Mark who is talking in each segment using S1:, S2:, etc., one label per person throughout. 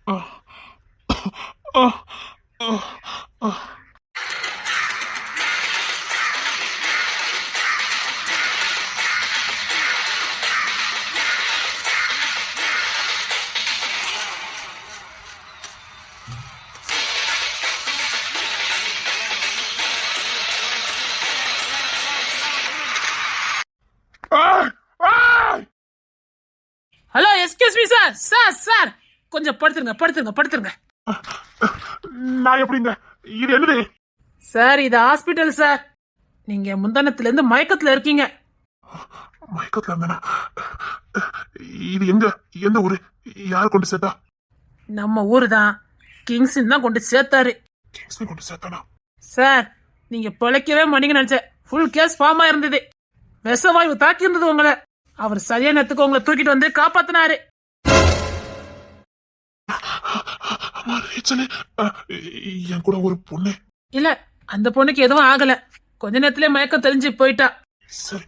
S1: Hello, excuse me sir. Sir sir கொஞ்சம் படுத்துருங்க படுத்துருங்க படுத்துருங்க.
S2: நான் எப்படிங்க? இது என்னது
S1: சார்? இது ஹாஸ்பிட்டல் சார். நீங்க முந்தானத்துல இருந்து மயக்கத்துல இருக்கீங்க.
S2: மயக்கத்துல இருந்தானா? இது எந்த ஊரு? யார் கொண்டு சேர்த்தா?
S1: நம்ம ஊரு தான். கிங்ஸின் தான் கொண்டு சேர்த்தாரு.
S2: கிங்ஸின் கொண்டு சேர்த்தானா?
S1: சார், நீங்க பிழைக்கவே மாட்டீங்க நினைச்சேன். ஃபுல் கேஸ் ஃபார்மா இருந்தது. விஷவாயு தாக்கி இருந்தது உங்களை. அவர் சரியான நேரத்துக்கு உங்களை தூக்கிட்டு வந்து காப்பாத்தினாரு.
S2: என் கூட ஒரு பொண்ணு
S1: இல்ல, அந்த பொண்ணுக்கு எதுவும் ஆகல. கொஞ்ச நேரத்திலே மயக்கம் தெளிஞ்சு போயிட்டா.
S2: சரி,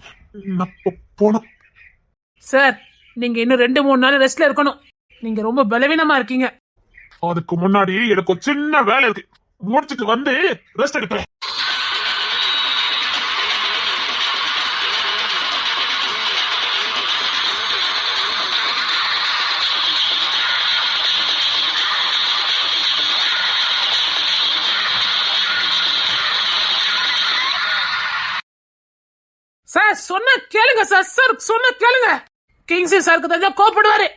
S2: நான் போனோம்.
S1: சார், நீங்க இன்னும் 2-3 நாள் ரெஸ்ட்ல இருக்கணும். நீங்க ரொம்ப பலவீனமா இருக்கீங்க.
S2: அதுக்கு முன்னாடி எனக்கு ஒரு சின்ன வேலை இருக்கு. முடிச்சுட்டு வந்து ரெஸ்ட் எடுப்பேன்.
S1: சார் சொன்ன கேளுங்க சார். சார் சொன்ன கேளுங்க. கிங்ஸி சாருக்கு தான் கோபப்படுவாரு.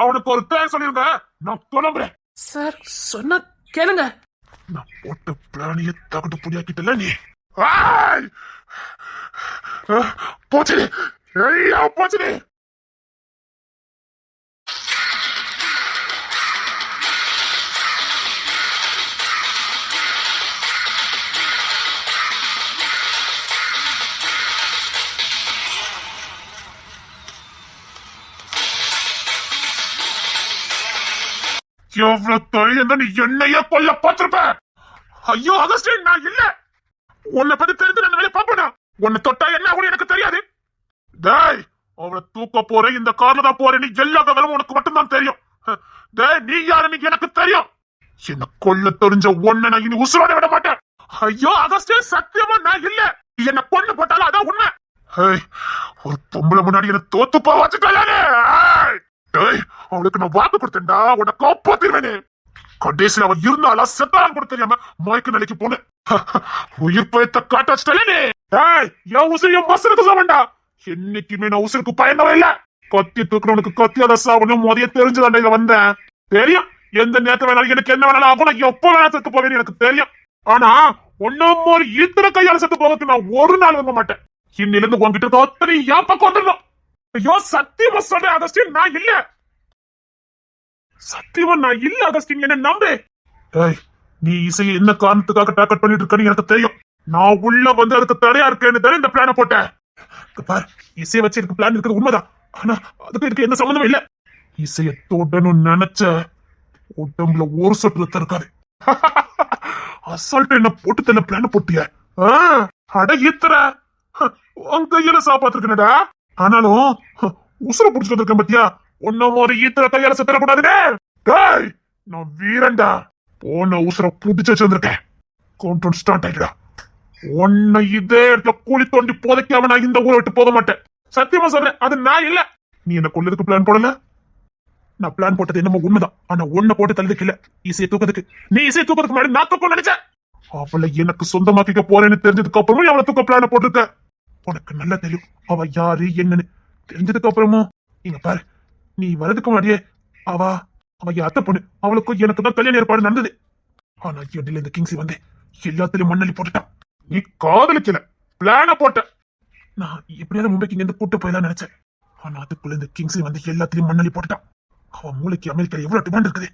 S2: அவனுக்கு ஒரு பேர் சொல்லிருங்க. நான் கிளம்புறேன்.
S1: சார் சொன்ன கேளுங்க.
S2: நான் போட்ட பிளானிய தகட்டு புடியாக்கிட்டல நீ. போச்சு போச்சு. எவ்வளவு தொழில் நீ என்னையே கொல்ல பார்த்திருப்ப. ஐயோ அகஸ்டின், நான் இல்ல. உன்னை பத்தி தெரிஞ்சு நான் வேலையை பாப்பேனா? உன்னை தொட்டா என்ன ஆகும் எனக்கு தெரியாது. டேய், அவளை தூக்க போறேன், இந்த கார்ல தான் போறேன். நீ எல்லா விவரமும் உனக்கு மட்டும்தான் தெரியும். டேய், நீ யாருன்னு எனக்கு தெரியும். என்ன கொல்ல தெரிஞ்ச ஒன்ன நான் இனி உசுரோட விட மாட்டேன். ஐயோ அகஸ்டின், சத்தியமா நான் இல்ல. என்ன கொண்டு போட்டாலும் அதான் உண்மை. ஒரு பொம்பளை முன்னாடி என்ன தோத்து போ வச்சுட்டாலே. அவளுக்கு நான் வாக்கு கொடுத்தேன்டா, உன்னை காப்பாத்திருவேனே. கடைசியில் அவன் இருந்தாலா செத்தாலும் கூட தெரியாம மயக்க நிலைக்கு போனேன். உயிர் பயத்தை காட்டாச்சுட்டாலே. என் உசிரியும் மசருக்கு சாவண்டா. என்னைக்குமே நான் உசுருக்கு பயந்தவன் இல்ல. கத்தி தூக்குறவனுக்கு கத்தியாத சாவணும் மொதைய தெரிஞ்சுதாண்டா இங்க வந்தேன். தெரியும், எந்த நேரத்துல வேணாலும் எனக்கு என்ன வேணாலும் ஆகும். நான் எப்ப வேணா செத்து போவேன்னு எனக்கு தெரியும். ஆனா ஒன்னும் ஒரு இத்தனை கையால செத்து போகிறதுக்கு நான் ஒரு நாள் விரும்ப மாட்டேன். இன்னிலிருந்து உங்ககிட்ட அத்தனை என் பக்கம் வந்துடணும். ஐயோ சத்தியமா சொல்றேன் அகஸ்டின், நான் இல்ல. சத்தியமா நான் இல்ல அகஸ்டின், என்ன நம்பு. நீ இசையை என்ன காரணத்துக்காக டாக்கெட் பண்ணிட்டு இருக்கன்னு எனக்கு தெரியும். நான் உள்ள வந்து அதுக்கு தடையா இருக்கேன்னு இந்த பிளான போட்டேன். பாரு, இசையை வச்சு எனக்கு பிளான் இருக்கிறது உண்மைதான். ஆனா அதுக்கு எனக்கு எந்த சம்பந்தமும் இல்ல. இசைய தொடணும்னு நினைச்ச உடம்புல ஒரு சொட்டு ரத்தம் இருக்காது. அசால்ட் என்ன போட்டு தள்ள பிளான போட்டிய. அட ஈத்தர உன் கையில சாப்பாத்துருக்கா. ஆனாலும் உசுர புடிச்சுட்டு இருக்கேன் பத்தியா. ஒன்னும் ஒரு ஈத்தர கையால செத்துறக்கூடாதுனே. நான் வீரண்டா. போன உசுர புடிச்சு வச்சிருந்திருக்கேன். Countdown start ஆயிடுடா. உன்னை இதே இடத்துல கூலி தோண்டி போதைக்காம நான் இந்த ஊரை விட்டு போக மாட்டேன். சத்தியமா சொல்றேன், அது நான் இல்ல. நீ என்ன கொல்லதுக்கு பிளான் போடல. நான் பிளான் போட்டது என்னமோ உண்மைதான். ஆனா ஒன்ன போட்டு தள்ளதுக்கு இல்ல, இசையை தூக்கிறதுக்கு. நீ இசையை தூக்கிறதுக்கு முன்னாடி நான் தூக்கம் நினைச்சேன். அவளை எனக்கு சொந்தமாக்கிக்க போறேன்னு தெரிஞ்சதுக்கு அப்புறமும் அவளை தூக்க பிளான போட்டிருக்க. உனக்கு நல்லா தெரியும் அவ யாரு என்னன்னு. தெரிஞ்சதுக்கு அப்புறமும் இங்க பாரு, நீ வரதுக்கு முன்னாடியே அவ அத்தை பொண்ணு. அவளுக்கும் எனக்கு தான் கல்யாண ஏற்பாடு நடந்தது. ஆனா இடையில இந்த கிங்ஸி வந்து எல்லாத்திலும் மண்ணள்ளி போட்டுட்டான். நீ காதலிக்கல, பிளான போட்ட. நான் எப்படியாவது மும்பைக்கு இங்க இருந்து கூட்டு போயதான் நினைச்சேன். ஆனா அதுக்குள்ள இந்த கிங்ஸி வந்து எல்லாத்திலையும் மண்ணள்ளி போட்டுட்டான். அவன் மூளைக்கு அமெரிக்கால எவ்வளவு டிமாண்ட் இருக்குது.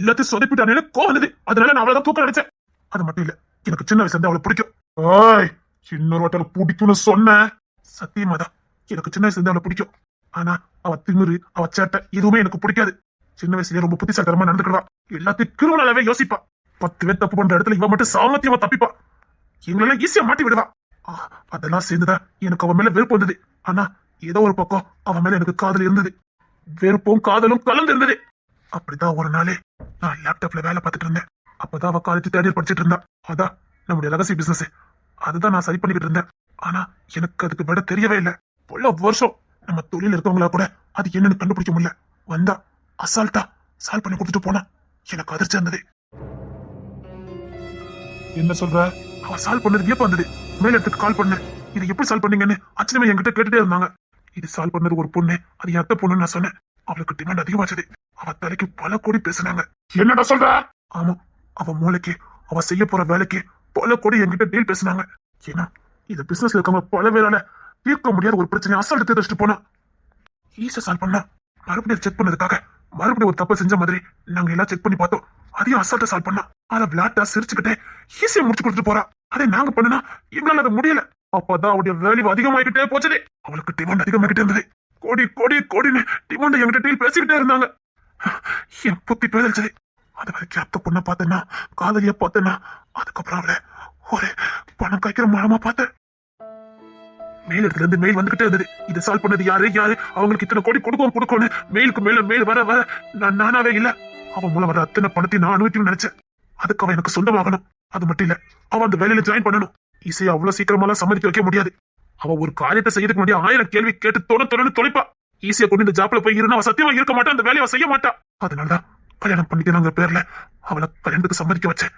S2: எல்லாத்தையும் சொதப்பிட்டானே கோவம் வந்தது. அதனால நான் அவளைதான் தூக்க நினைச்சேன். அது மட்டும் இல்ல, எனக்கு சின்ன வயசுல இருந்து அவளை பிடிக்கும். இன்னொரு வாட்டால பிடிக்கும்னு சொன்ன சத்தியமாதான். எனக்கு சின்ன வயசுல இருந்து அவளை பிடிக்கும். ஆனா அவ திமிரு, அவ சேட்டை எதுவுமே எனக்கு பிடிக்காது. சின்ன வயசுலயே ரொம்ப புத்திசாலித்தனமா நடந்துக்கிறா. எல்லாத்தையும் கிரிமினலாவே யோசிப்பா. 10 பேர் தப்பு பண்ற இடத்துல இவ மட்டும் சாமர்த்தியமா தப்பிப்பா. எங்களெல்லாம் ஈஸியா மாட்டி விடுவா. அதெல்லாம் சேர்ந்துதான் எனக்கு அவன் மேல வெறுப்பு வந்தது. ஆனா ஏதோ ஒரு பக்கம் அவன் மேல எனக்கு காதல் இருந்தது. வெறுப்பும் காதலும் கலந்து இருந்தது. அப்படிதான் ஒரு நாளே நான் லேப்டாப்ல வேலை பார்த்துட்டு இருந்தேன். அப்பதான் அவ காலேஜ் தேர்ட் இயர் படிச்சிட்டு இருந்தா. அதான் நம்முடைய ரகசிய பிசினஸ். அதுதான் நான் சரி பண்ணிக்கிட்டு இருந்தேன். ஆனா எனக்கு அதுக்கு விட தெரியவே இல்லை. பல வருஷம் நம்ம தொழில் இருக்கவங்களா கூட அது என்னன்னு கண்டுபிடிக்க முடியல. வந்தா அசால்ட்டா சால்வ் பண்ணி கொடுத்துட்டு போனா எனக்கு அதிர்ச்சி இருந்தது. என்ன சொல்ற? அவ சால்வ் பண்ணது வியப்பா இருந்தது. மேல் இடத்துக்கு கால் பண்ண, இதை எப்படி சால்வ் பண்ணீங்கன்னு அச்சனமே என்கிட்ட கேட்டுட்டே இருந்தாங்க. இது சால்வ் பண்ணது ஒரு பொண்ணு, அது எத்த பொண்ணுன்னு நான் சொன்னேன். அவளுக்கு டிமாண்ட் அதிகமாச்சது. அவ தலைக்கு பல கோடி பேசினாங்க. என்னடா சொல்ற? ஆமா, அவ மூளைக்கு அவ செய்ய போற வேலைக்கு பல கோடி என்கிட்ட டீல் பேசினாங்க. ஏன்னா இந்த பிசினஸ்ல இருக்கவங்க பல பேரால தீர்க்க முடியாத ஒரு பிரச்சனை அசால்ட்டு தீர்த்துட்டு போனா ஈஸியா சால்வ் பண்ணா. மறுபடியும் செக் பண்ணதுக்காக மறுபடியும் ஒரு தப்பு செஞ்ச மாதிரி நாங்க எல்லாம் செக் பண்ணி பார்த்தோம். அதையும் அசால்ட்டா சால்வ் பண்ணா. அதை விளையாட்டா சிரிச்சுக்கிட்டே ஈஸியா முடிச்சு கொடுத்துட்டு போறா. அதை நாங்க பண்ணனா எங்களால அது முடியல. அப்பதான் அவருடைய வேல்யூ அதிகமாகிட்டே போச்சது. அவளுக்கு டிமாண்ட் அதிகமாகிட்டே இருந்தது. கோடி கோடி கோடின்னு டிமாண்ட் என்கிட்ட டீல் பேசிக்கிட்டே இருந்தாங்க. என் புத்தி பேதலிச்சது. அது வரைக்கும் அத்த பொண்ணை பார்த்தேன்னா, காதலியா பார்த்தேன்னா, அதுக்கப்புறம் அவளை ஒரு பணம் காய்க்கிற மரமா பார்த்தேன். மேல் இடத்துல இருந்து மெயில் வந்துகிட்டே இருந்தது. இதை சால்வ் பண்ணது யாரு யாரு, அவங்களுக்கு இத்தனை கோடி கொடுக்கணும். மெயிலுக்கு மேல மெயில் வர வர நான் நானாவே இல்ல. அவன் மூலம் வர அத்தனை பணத்தை நான் அனுபவிக்கணும்னு நினைச்சேன். அதுக்கு அவன் எனக்கு சொந்தமாகணும். அது மட்டும் இல்ல, அவன் அந்த வேலையில ஜாயின் பண்ணணும். இசையை அவ்வளவு சீக்கிரமாலாம் சம்மதிக்க வைக்க முடியாது. அவ ஒரு காரியத்தை செய்யறதுக்கு முன்னாடி 1000 கேள்வி கேட்டு தொடர்ந்து தொலைப்பா. ஈஸியா கொண்டு இந்த ஜாப்ல போய் இருந்தா அவ சத்தியமா இருக்க மாட்டான். அந்த வேலையை செய்ய மாட்டா. அதனாலதான் கல்யாணம் பண்ணிக்கிறாங்க பேர்ல அவளை கல்யாணத்துக்கு சம்மதிக்க வச்சேன்.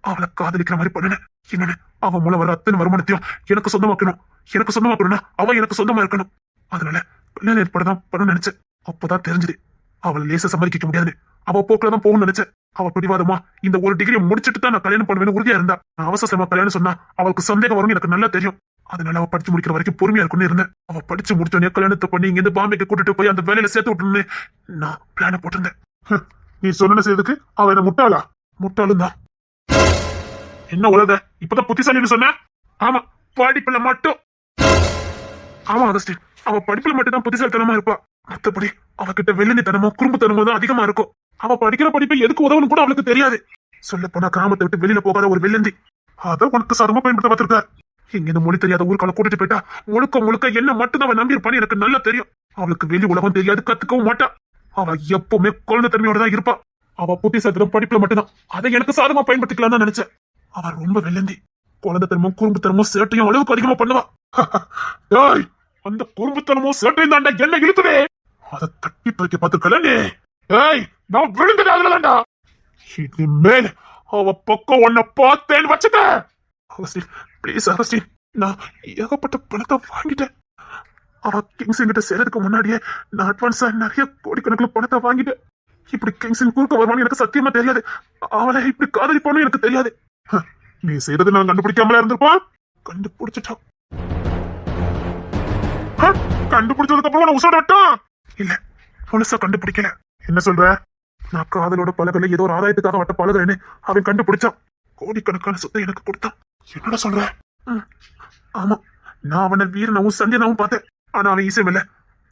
S2: அவளை காதலிக்கிற மாதிரி பண்ணினேன். என்னன்னு அவன் மூலம் வர அத்தனை வருமானத்தையும் எனக்கு சொந்தமாக்கணும். எனக்கு சொந்தமாக்கணும்னா அவன் எனக்கு சொந்தமா இருக்கணும். அதனால கல்யாணம் ஏற்பாடுதான் பண்ண நினைச்சேன். அப்பதான் தெரிஞ்சது அவளை லேச சம்மதிக்க முடியாது. அவ போக்குல தான் போகணும்னு நினைச்சேன். அவ பிடிவாதமா இந்த ஒரு டிகிரி முடிச்சுட்டு தான் நான் கல்யாணம் பண்ணுவேன்னு உறுதியா இருந்தா. நான் அவசரமா கல்யாணம் சொன்னா அவளுக்கு சந்தேகம் வரும்னு எனக்கு நல்லா தெரியும். அதனால அவ படிச்சு முடிக்கிற வரைக்கும் பொறுமையா இருக்குன்னு இருந்தேன். அவ படிச்சு முடிச்சோடனே கல்யாணத்தை பண்ணி இங்க இருந்து பாம்பேக்கு கூட்டிட்டு போய் அந்த வேலையில சேர்த்து விட்டுன்னு நான் பிளான போட்டிருந்தேன். நீ சொன்ன செய்யறதுக்கு அவ என்ன முட்டாளா? முட்டாளும் தான். என்ன உலக இப்பதான் புத்திசாலின்னு சொன்ன? ஆமா, படிப்புல மட்டும். ஆமா அகஸ்டின், அவ படிப்புல மட்டும் தான் புத்திசாலித்தனமா இருப்பா. மத்தபடி அவகிட்ட வெள்ளனித்தனமோ குறும்புத்தனமோ தான் அதிகமா இருக்கும். அவ படிக்கிற படிப்பை எதுக்கு உதவணும் கூட அவளுக்கு தெரியாது. சொல்ல போனா கிராமத்தை விட்டு வெளியில போகாத ஒரு வெள்ளந்தி. அத உனக்கு சாதமா பயன்படுத்த பார்த்திருக்கார். இங்க இந்த மொழி தெரியாத ஊருக்கால கூட்டிட்டு போயிட்டா முழுக்க முழுக்க என்ன மட்டும் அவன் நம்பி இருப்பான்னு எனக்கு நல்லா தெரியும். அவளுக்கு வெளி உலகம் தெரியாது, கத்துக்கவும் மாட்டா. அவ எப்பவுமே குழந்தை தன்மையோட தான் இருப்பா. அவ புத்திசாலித்தனம் படிப்புல மட்டும்தான். அதை எனக்கு சாதமா பயன்படுத்திக்கலாம் தான் நினைச்சேன். அவ ரொம்ப வெள்ளந்தி. குழந்தைத்தனமும் குறும்புத்தனமும் சேட்டையும் அளவுக்கு அதிகமா பண்ணுவா. அந்த குறும்புத்தனமும் சேட்டையும் தாண்டா என்ன இழுத்துவே. அதை தட்டி பறிக்க பார்த்துக்கல. நான் விழுந்தது அதுலதான்டா. இது மேல அவ பக்கம் உன்னை பார்த்தேன்னு வச்சுக்க. அகஸ்டின் பிளீஸ் அகஸ்டின், நான் ஏகப்பட்ட பணத்தை வாங்கிட்டேன். அவ கிங்ஸன் கிட்ட சேர்றதுக்கு முன்னாடியே நான் அட்வான்ஸா நிறைய கோடிக்கணக்கில் பணத்தை வாங்கிட்டேன். இப்படி கிங்ஸன் குறுக்க வருவான்னு எனக்கு சத்தியமா தெரியாது. அவளை இப்படி காதலிப்பான்னு எனக்கு தெரியாது. நீ செய்யறது நான் கண்டுபிடிக்காமல இருந்திருப்பான். கண்டுபிடிச்சிட்டான். கண்டுபிடிச்சதுக்கு அப்புறம் நான் உசோட விட்டான். இல்ல, முழுசா கண்டுபிடிக்கல. என்ன சொல்ற? நான் காதலோட பழகல, ஏதோ ஒரு ஆதாயத்துக்காக வட்ட பழகிறேன்னு அவன் கண்டுபிடிச்சான். கோடிக்கணக்கான சொத்தை எனக்கு கொடுத்தான். என்னடா சொல்ற? ஆமா, நான் அவனை வீரனாவும் சந்தியனாவும் பார்த்தேன். ஆனா அவன் ஈசம் இல்ல,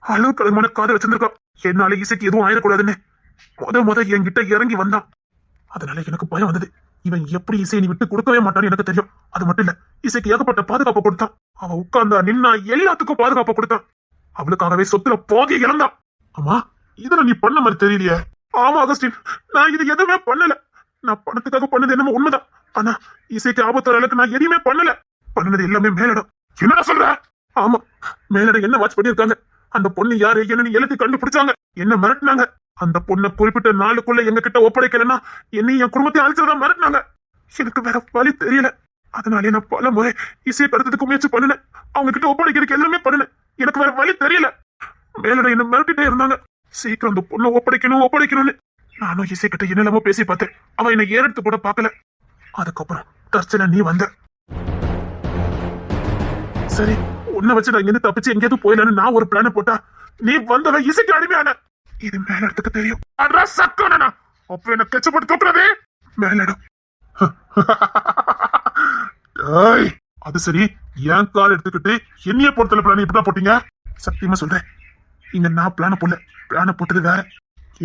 S2: அளவுக்கு அதிகமான காதல் வச்சிருந்திருக்கான். என்னால இசைக்கு எதுவும் ஆயிடக்கூடாதுன்னு முத என்கிட்ட இறங்கி வந்தான். அதனால எனக்கு பயம் வந்தது. இவன் எப்படி இசையை நீ விட்டு கொடுக்கவே மாட்டான்னு எனக்கு தெரியும். அது மட்டும் இல்ல, இசைக்கு ஏகப்பட்ட பாதுகாப்பு கொடுத்தான். அவன் உட்கார்ந்தா நின்னா எல்லாத்துக்கும் பாதுகாப்பு கொடுத்தான். அவளுக்காகவே சொத்துல பாதியை இழந்தான். ஆமா, இதுல நீ பண்ண மாதிரி தெரியலையே. ஆமா அகஸ்டின், நான் இது எதுவுமே பண்ணல. நான் பணத்துக்காக பண்ணது என்னமோ உண்மைதான். ஆனா இசைக்கு ஆபத்து அளவுக்கு நான் எதையுமே பண்ணல. பண்ணது எல்லாமே மேலிடம். என்னடா சொல்ற? ஆமா, மேலிடம் என்ன வாட்ச் பண்ணிருக்காங்க. அந்த பொண்ணு யாரு என்னன்னு எல்லாத்தையும் கண்டுபிடிச்சாங்க. என்ன மிரட்டினாங்க. அந்த பொண்ணை குறிப்பிட்ட நாளுக்குள்ள எங்க கிட்ட ஒப்படைக்கலன்னா என்னையும் என் குடும்பத்தையும் அழிச்சதான் மிரட்டினாங்க. எனக்கு வேற வழி தெரியல. அதனாலே நான் பல முறை இசையை கடத்ததுக்கு முயற்சி பண்ணினேன். அவங்க கிட்ட ஒப்படைக்கிறதுக்கு எல்லாமே பண்ணினேன். எனக்கு வேற வழி தெரியல. மேலிடம் என்ன மிரட்டிட்டே இருந்தாங்க. சீக்கிரம் அந்த பொண்ணை ஒப்படைக்கணும்னு. நானும் இசை கிட்ட என்னெல்லாமோ பேசி பார்த்தேன். அவன் என்னை ஏறெடுத்து கூட பார்க்கல. அதுக்கப்புறம் தற்செயலா நீ வந்த. சரி, உன்னை வச்சு நான் இங்கிருந்து தப்பிச்சு எங்கேயாவது போயிடலான்னு நான் ஒரு பிளான போட்டா, நீ வந்தவன் இசைக்கு அடிமையான. இது மேலிடத்துக்கு தெரியும். அப்ப என்ன கச்சப்பட்டு தூக்குறதே மேலிடம். அது சரி, என் கால் எடுத்துக்கிட்டு என்னைய பொறுத்தல பிளான் இப்படிதான் போட்டீங்க? சத்தியமா சொல்றேன், இங்க நான் பிளான போடல. பிளான போட்டது வேற.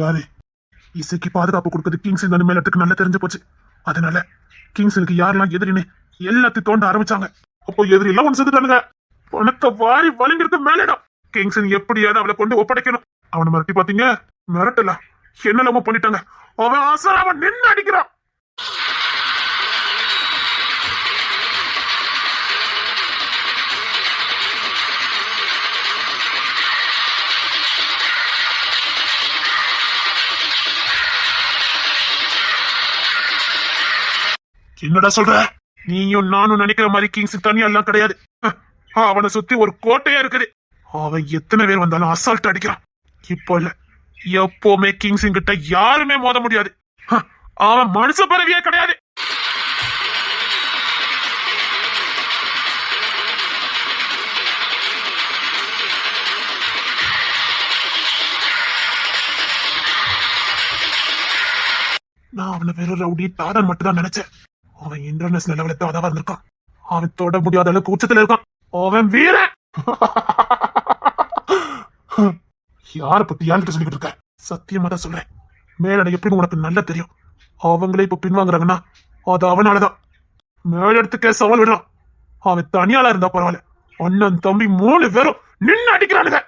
S2: யாரு? இசைக்கு பாதுகாப்பு கொடுக்கறது கிங்ஸன் தானே மேலிடத்துக்கு நல்லா தெரிஞ்சு போச்சு. அதனால கிங்ஸனுக்கு யாரெல்லாம் எதிரின்னு எல்லாத்தையும் தோண்ட ஆரம்பிச்சாங்க. அப்போ எதிரி எல்லாம் ஒன்று செத்துட்டானுங்க. பணத்தை வாரி வழங்கிருக்கு மேலிடம். கிங்ஸன் எப்படியாவது அவளை கொண்டு ஒப்படைக்கணும். அவனை மிரட்டி பாத்தீங்க? மிரட்டலாம். என்னெல்லாமோ பண்ணிட்டாங்க. அவன் அசராம நின்னு அடிக்கிறான். என்னடா சொல்ற? நீயும் நானும் நினைக்கிற மாதிரி கிங்ஸ் தனியா எல்லாம் கிடையாது. அவனை சுத்தி ஒரு கோட்டையா இருக்குது. அவன் எத்தனை பேர் வந்தாலும் அசால்ட் அடிக்கிறான். இப்போ இல்ல, எப்பவுமே கிங்ஸ் கிட்ட யாருமே மோத முடியாது. அவன் மனுஷ பறவையே கிடையாது. நான் அவனை வெறும் ரவுடி தாரன் மட்டும் தான் நினைச்சேன். அவன் இன்டர்நேஷனல் லெவலில் தான் அதான் இருக்கான். அவன் தொட முடியாத அளவுக்கு உச்சத்துல இருக்கான். அவன் வீரன். யார பத்தி யார்கிட்ட சொல்லிக்கிட்டு இருக்க? சத்தியமா தான் சொல்றேன், மேலடை எப்படின்னு உனக்கு நல்லா தெரியும். அவங்களே இப்ப பின்வாங்குறாங்கன்னா அது அவனாலதான். மேலெடுத்துக்கே சவால் விடுறான். அவன் தனியாளா இருந்தா பரவாயில்ல, அண்ணன் தம்பி 3 பேரும் நின்னு அடிக்கிறானுங்க.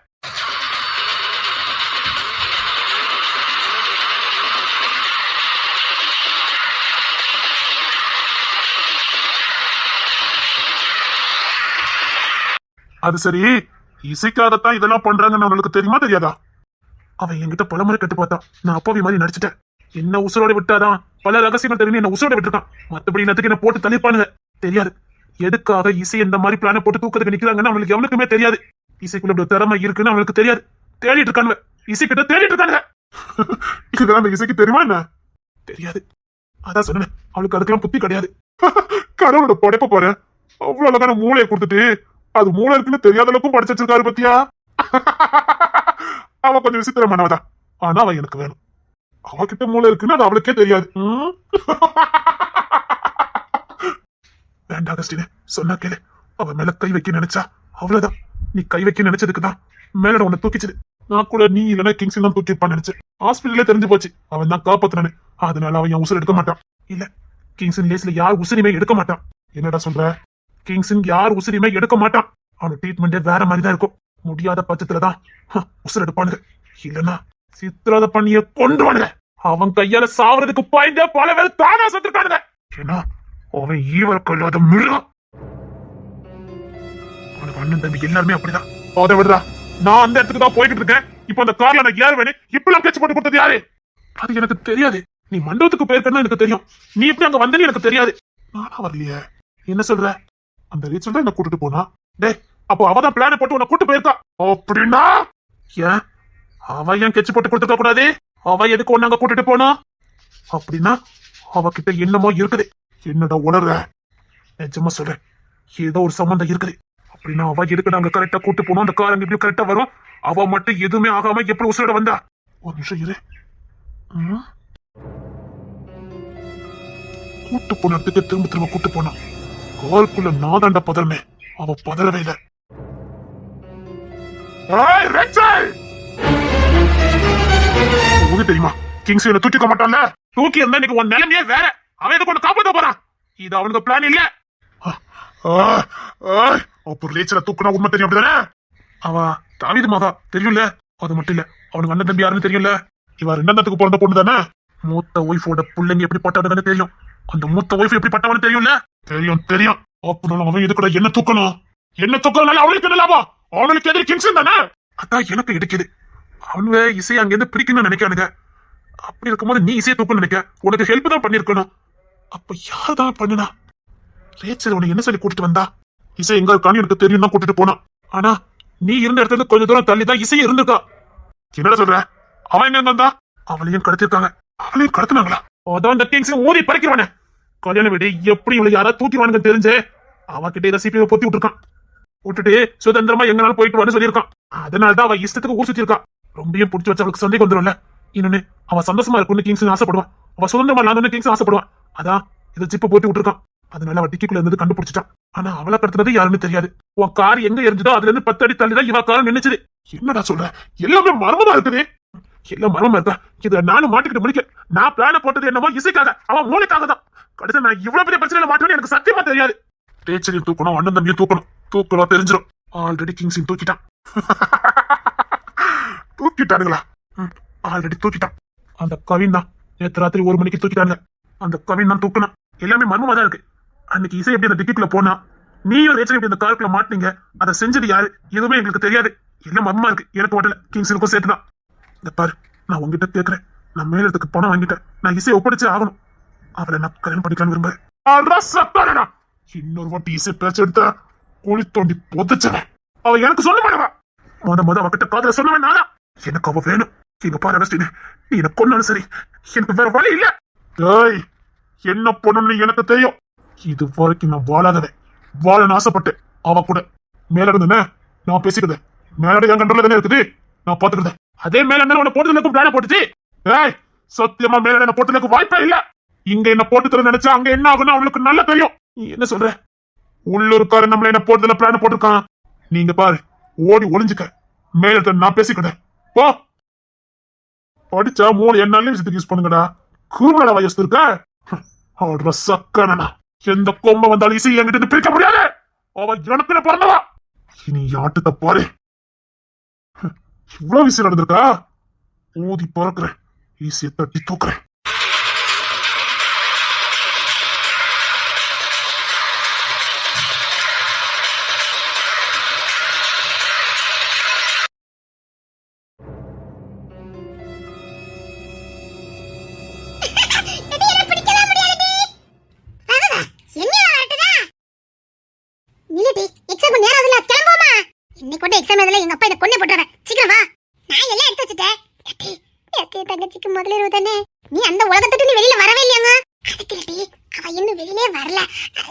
S2: அது சரி, இசைக்காகத்தான் இதெல்லாம் பண்றாங்கன்னு அவனுக்கு தெரியுமா தெரியாதா? அவன் என்கிட்ட பலமுறை கட்டு பார்த்தான். நான் அப்பாவி மாதிரி நடிச்சிட்டேன். என்ன உசுரோட விட்டாதான் பல ரகசியங்கள் தெரியும். என்ன உசுரோட விட்டுருக்கான். மத்தபடி என்னத்துக்கு என்ன போட்டு தள்ளிப்பானுங்க தெரியாது. எதுக்காக இசை இந்த மாதிரி பிளான போட்டு தூக்கத்துக்கு நிக்கிறாங்கன்னு அவனுக்கு எவனுக்குமே தெரியாது. இசைக்குள்ள இப்படி திறமை இருக்குன்னு அவனுக்கு தெரியாது. தேடிட்டு இருக்கானுங்க, இசை கிட்ட தேடிட்டு இருக்கானுங்க. இதெல்லாம் அந்த இசைக்கு தெரியுமா என்ன? தெரியாது. அதான் சொன்னேன், அவளுக்கு அதுக்கெல்லாம் புத்தி கிடையாது. கடவுளோட படைப்ப பாரு, அவ்வளவு அழகான மூளையை கொடுத்துட்டு அது மூளை இருக்குன்னு தெரியாத அளவுக்கும் படிச்சு வச்சிருக்காரு பத்தியா? அவ கொஞ்சம் விசித்திரமானவதான், ஆனா அவ எனக்கு வேணும். அவகிட்ட மூளை இருக்குன்னு அது அவளுக்கே தெரியாது. வேண்டாம் அகஸ்டினே, சொன்னா கேளு. அவ மேல கை வைக்க நினைச்சா அவ்வளவுதான். நீ கை வைக்க நினைச்சதுக்குதான் மேலோட உன்னை தூக்கிச்சது. நான் கூட நீ இல்லைன்னா கிங்ஸ் தான் தூக்கிப்பான்னு நினைச்சேன். ஹாஸ்பிட்டலே தெரிஞ்சு போச்சு அவன் தான் காப்பாத்தினானு. அதனால அவன் என் உசுர் எடுக்க மாட்டான். இல்ல, கிங்ஸின் லேஸ்ல யார் உசுரிமை எடுக்க மாட்டான். என்னடா சொல்ற? கிங்ஸின் யார் உசுரிமை எடுக்க மாட்டான். அவன் ட்ரீட்மெண்டே வேற மாதிரி தான் இருக்கும். முடியாத பட்சத்துலதான் உசுர் எடுப்பானுங்க. இல்லன்னா சித்திரத பண்ணிய கொண்டுவானுங்க. அவன் கையால சாவறதுக்கு பாய்ந்த பல பேர் தானா செத்துருக்கானுங்க. ஏன்னா அவன் ஈவர கொள்ளாத மிருகம். அவனுக்கு அண்ணன் தம்பி எல்லாருமே அப்படிதான். அதை விடுறா, நான் அந்த இடத்துக்கு தான் போய்கிட்டு இருக்கேன். இப்ப அந்த கார்ல நான் யார் வேணும் இப்பெல்லாம் கேட்ச் போட்டு கொடுத்தது யாரு? அது எனக்கு தெரியாது. நீ மண்டபத்துக்கு போயிருக்கன்னு எனக்கு தெரியும். நீ எப்படி அங்க வந்தேன்னு எனக்கு தெரியாது. நானா வரலையே. என்ன சொல்ற? அந்த ரீச்சல் தான் என்ன கூட்டிட்டு போனா. டே, அப்போ அவதான் பிளான போட்டு உன்னை கூட்டு போயிருக்கா. அப்படின்னா ஏன் அவ ஏன் கெச்சு போட்டு கொடுத்துக்க கூடாது? அவ எதுக்கு ஒன்னு அங்க கூட்டிட்டு போனா? அப்படின்னா அவகிட்ட என்னமோ இருக்குது. என்னடா உணர்ற? நிஜமா சொல்றேன், ஏதோ ஒரு சம்பந்தம் இருக்குது. அப்படின்னா அவ எதுக்கு நாங்க கரெக்டா கூட்டு போனோம்? அந்த காரங்க எப்படி கரெக்டா வரும்? அவ மட்டும் எதுவுமே ஆகாம எப்படி உசுரோட வந்தா? ஒரு நிமிஷம் இரு. கூட்டு போன இடத்துக்கு திரும்ப திரும்ப கூட்டு போனா கால்குள்ள நான் தாண்டா பதறமே. அவ பதறவே இல்லை. தெரியுமா, கிங்ஸ் என்ன தூக்கிக்க மாட்டான்ல. தூக்கி இருந்தா இன்னைக்கு உன் நிலைமையே வேற. அவன் எதுக்கு ஒண்ணு காப்பாத்த போறான். இது அவனுக்கு பிளான் இல்ல. அப்போ ரேச்சல தூக்குனா உண்மை தெரியும் அப்படிதானே? அவ தாவீது மகா தெரியும்ல. அது மட்டும் இல்ல, அவனுக்கு அண்ணன் தம்பி யாருன்னு தெரியும்ல. இவ 2ஆம் பிறந்த பொண்ணு தானே. மூத்த ஒய்ஃபோட பிள்ளைங்க எப்படி பட்டவனுன்னு தெரியும். அந்த மூத்த ஒய்ஃப் எப்படி பட்டவனு தெரியும்ல. தெரியும் தெரியும். அப்படின்னாலும் அவன் எதுக்கூட என்ன தூக்கணும்? என்ன தூக்கணும்னால அவனுக்கு என்ன லாபம்? அவனுக்கு எதிரி கிங்ஸ் தானே. அதான் எனக்கு இடிக்குது. அவனுங்க இசையை அங்கிருந்து பிடிக்கணும்னு நினைக்கானுங்க. அப்படி இருக்கும்போது நீ இசையை தூக்கணும்னு நினைக்க, உனக்கு ஹெல்ப் தான் பண்ணிருக்கணும். அப்ப யார்தான் பண்ணுனா? ரேச்சல் உனக்கு என்ன சொல்லி கூட்டிட்டு வந்தா? இசை எங்க இருக்கான்னு எனக்கு தெரியும் தான் கூட்டிட்டு போனான். ஆனா நீ இருந்த இடத்துல கொஞ்சம் தூரம் தள்ளி தான் இசையை இருந்திருக்கா. என்னடா சொல்ற? அவன் எங்க வந்தா? அவளையும் கடத்திருக்காங்க. அவளையும் கடத்தினாங்களா? அதான் இந்த கிங்ஸ் ஊதி பறிக்கிறவனே. கல்யாண வீடு எப்படி இவளை யாராவது தூக்கிவானுங்க தெரிஞ்சு அவகிட்ட இதை சிபிஐ பொத்தி விட்டுருக்கான். விட்டுட்டு சுதந்திரமா எங்கனாலும் போயிட்டு வான்னு சொல்லியிருக்கான். அதனாலதான் அவ இஷ்டத்துக்கு ஊர் சுத்தி இருக்கா. ரொம்பவும் பிடிச்சி வச்சு அவளுக்கு சந்தேகம் வந்துடும்ல. இன்னொன்னு, அவ சந்தோஷமா இருக்கும்னு கிங்ஸ் ஆசைப்படுவான். அவ சுதந்திரமா இல்லாத கிங்ஸ் ஆசைப்படுவான். அதான் இதை ஜிப்ப போட்டு விட்டுருக்கான். அதனால அவ டிக்கிக்குள்ள இருந்து கண்டுபிடிச்சிட்டான். ஆனா அவளை கடத்துறது யாருன்னு தெரியாது. உன் கார் எங்க எரிஞ்சதோ அதுல இருந்து 10 அடி தள்ளிதான் இவ காரம் நின்னுச்சு. என்னடா சொல்ற? எல்லாமே மர்மமா இருக்குது. எல்லாம் மர்மமா இருக்கா? இத நானும் மாட்டிக்கிட்டு முடிக்க. நான் பிளான போட்டது என்னமோ இசைக்காக, அவன் மூளைக்காக தான். கடைசி நான் இவ்வளவு பெரிய பிரச்சனையில மாட்டேன்னு எனக்கு சத்தியமா தெரியாது. ரேச்சலையும் தூக்கணும், அண்ணன் தம்பியும் தூக்கணும். தூக்கலாம் தெரிஞ்சிடும். ஆல்ரெடி கிங்ஸையும் தூக்கிட்டான். தூக்கிட்டானுங்களா? ஆல்ரெடி தூக்கிட்டான். அந்த கவின் தான் நேற்று ராத்திரி 1 மணிக்கு தூக்கிட்டாங்க. அந்த கவின் தான் தூக்கணும். எல்லாமே மர்மமா தான் இருக்கு. அன்னைக்கு இசை எப்படி அந்த டிக்கெட்ல போனா, நீயும் ரேச்சல் எப்படி அந்த காருக்குள்ள மாட்டினீங்க, அதை செஞ்சது யாரு, எதுவுமே எங்களுக்கு தெரியாது. எல்லாம் மர்மமா இருக்கு. எனக்கு ஓட்டல, கிங்ஸுக்கும் சேர்த்துதான். இந்த பாரு, நான் உங்ககிட்ட கேட்கிறேன். நான் மேலத்துக்கு பணம் வாங்கிட்டேன். நான் இசையை ஒப்படைச்சே ஆகணும். அவளை நான் கல்யாணம் பண்ணிக்கலாம்னு விரும்புறேன். இன்னொரு வாட்டி இசை பேச்ச எடுத்த குழி தோண்டி பொதைச்சவன். அவ எனக்கு சொல்ல மாட்டவா. மொத அவகிட்ட காதல சொன்னவன் நானா. எனக்கு அவ வேணும். எங்க பாரு அகஸ்டின், நீ என்ன கொன்னாலும் சரி, எனக்கு வேற வழி இல்ல. டேய், என்ன பொண்ணுன்னு எனக்கு தெரியும். இது வரைக்கும் நான் வாழாதவன். வாழ ஆசைப்பட்டேன். அவ கூட மேல இருந்தேன். நான் பேசிக்கிறேன். மேலோட என் கண்ட்ரோல்ல தானே இருக்குது. நான் பாத்துக்கிறேன். அதே மேல என்ன உன்னை போட்டு பிளான போட்டுச்சு. டேய், சத்தியமா மேல என்ன போட்டு வாய்ப்பே இல்ல. இங்க என்ன போட்டு தர நினைச்சா அங்க என்ன ஆகும்னு அவனுக்கு நல்லா தெரியும். நீ என்ன சொல்ற? உள்ளூர்காரன் நம்மள என்ன போட்டு பிளான போட்டிருக்கான். நீங்க பாரு, ஓடி ஒளிஞ்சுக்க. மேல நான் பேசிக்கிறேன். போ. படிச்சா மூணு என்னாலே விஷயத்துக்கு யூஸ் பண்ணுங்கடா. கூமலா வயசு இருக்க சக்கனா. எந்த கொம்ப வந்தாலும் இசை என்கிட்ட பிரிக்க முடியாது. அவ எனக்கு பிறந்தவா. இனி ஆட்டத்தை பாரு. இவ்வளவு விஷயம் நடந்திருக்கா. ஊதி பறக்குறேன். ஈஸியை தட்டி தூக்குறேன்.
S3: தங்கச்சிக்கு முதலிரவு தானே. நீ அந்த உலகத்தை நீ வெளியில வரவே இல்லையாங்க. அதுக்கு இல்லடி, அவ இன்னும் வெளியிலே வரல.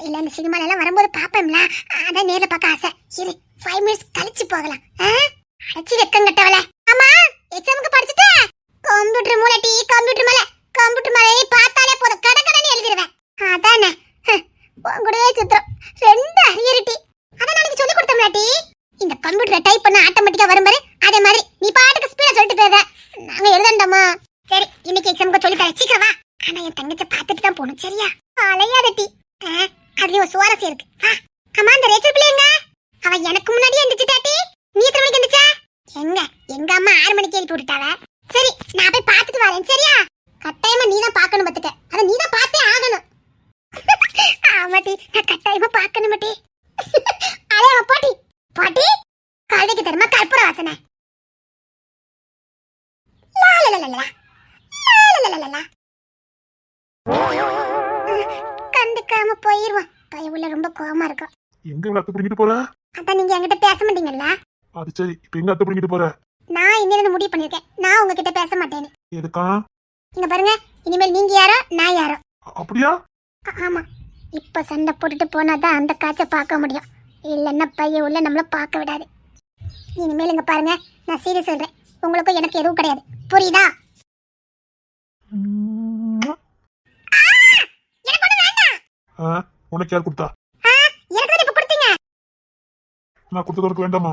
S3: இல்ல அந்த சினிமால எல்லாம் வரும்போது பாப்பேன்ல, அதான் நேர்ல பார்க்க ஆசை. இரு 5 மினிட்ஸ் கழிச்சு போகலாம். அடைச்சி வெக்கம் கட்டவள. ஆமா, எக்ஸாமுக்கு படிச்சுட்ட? கம்ப்யூட்டர் மூலடி, கம்ப்யூட்டர் மேலே பார்த்தாலே போதும், கடகடன்னு எழுதிடுவேன். அதானே உங்களுடைய சித்திரம் 2 அரியரிட்டி. அதான் நாளைக்கு சொல்லி கொடுத்தோம்லாட்டி. இந்த கம்ப்யூட்டரை டைப் பண்ண ஆட்டோமேட்டிக்கா வரும் பாரு, அதே மாதிரி நீ பாட்டுக்கு ஸ்பீடா சொல்லிட்டு போயிட. நாங்க எழுதண்டாமா? சரி, இன்னைக்கு எக்ஸாமுக்கு சொல்லி தரேன், சீக்கிரம் வா. ஆனா என் தங்கச்ச பாத்துட்டு தான் போகணும், சரியா? அலையாதட்டி, அதுலயும் ஒரு சுவாரஸ்யம் இருக்கு. ஆமா, அந்த ரேச்சல் பிள்ளைங்க அவ எனக்கு முன்னாடியே எந்திரிச்சிட்டாட்டி. நீ எத்தனை மணிக்கு எந்திரிச்சா? எங்க அம்மா 6 மணிக்கு எழுப்பி விட்டுட்டாவ. சரி, நான் போய் பாத்துட்டு வரேன், சரியா? கட்டாயமா நீ தான் பாக்கணும் பத்துக்க. அத நீ தான் பார்த்தே ஆகணும். ஆமாட்டி, நான் கட்டாயமா பாக்கணும் மாட்டி. அலையா பாட்டி பாட்டி, கழுதைக்கு தெரியுமா கற்பூர வாசனை. கண்டுக்காம போயிருவான். பயவுள்ள ரொம்ப கோவமா இருக்கும்.
S2: எங்க அத்தை பிடிக்கிட்டு போற?
S3: அதான் நீங்க என்கிட்ட பேச மாட்டீங்கல்ல.
S2: அது சரி, இப்ப எங்க அத்தை பிடிக்கிட்டு போற?
S3: நான் இன்னிலிருந்து முடிவு பண்ணிருக்கேன், நான் உங்ககிட்ட பேச மாட்டேன்னு.
S2: எதுக்கா?
S3: இங்க பாருங்க, இனிமேல் நீங்க யாரோ நான் யாரோ.
S2: அப்படியா?
S3: ஆமா, இப்ப சண்டை போட்டுட்டு போனாதான் அந்த காட்சை பார்க்க முடியும். இல்லன்னா பைய உள்ள நம்மள பார்க்க விடாது. இனிமேல் இங்க பாருங்க, நான் சீரியஸ் சொல்றேன். உங்களுக்கும் எனக்கு எதுவும் கிடையாது, புரியுதா?
S2: உனக்கு யார் கொடுத்தா?
S3: எனக்கு இப்ப கொடுத்தீங்க.
S2: நான் கொடுத்தது உனக்கு வேண்டாமா?